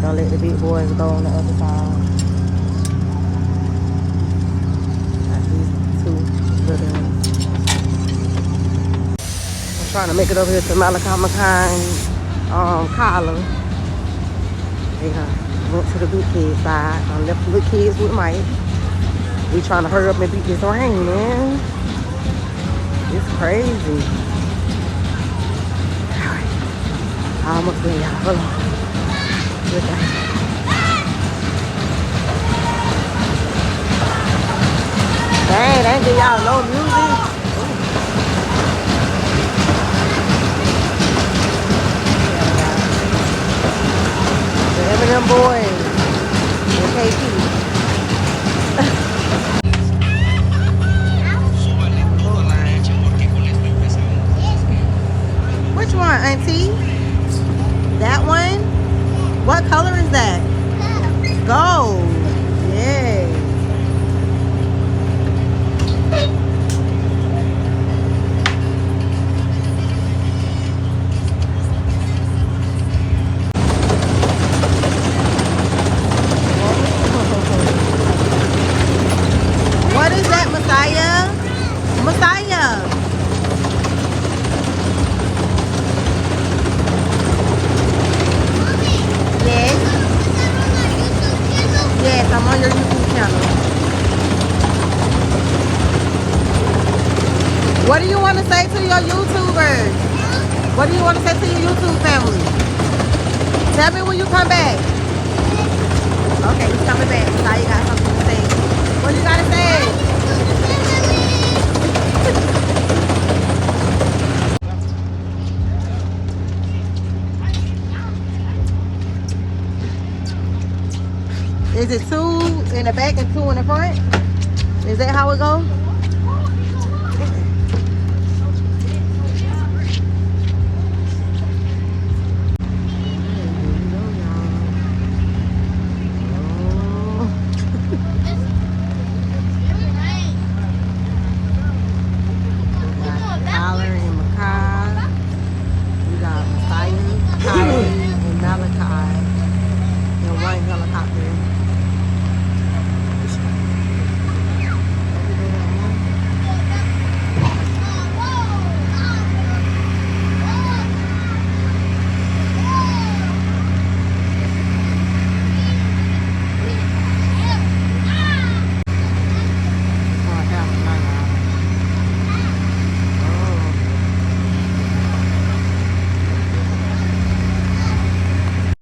gonna let the big boys go on the other side. Got these two little ones. I'm trying to make it over here to Malachi McKine Collar. Yeah, went to the big kids side. I left the little kids with Mike. We trying to hurry up and beat this rain, man. It's crazy. Alright. Almost there, y'all. Hold on. Good day. Dang, they ain't give y'all no music. The Eminem boys. And KP. Which one, Auntie? That one? What color is that? Gold. Yeah. What is that, Messiah? Messiah. Yes. Yes, I'm on your YouTube channel. What do you want to say to your YouTubers? What do you want to say to your YouTube family? Tell me when you come back. Okay, he's coming back. Now you got something to say. What you gotta say? Is it 2 in the back and 2 in the front? Is that how it goes?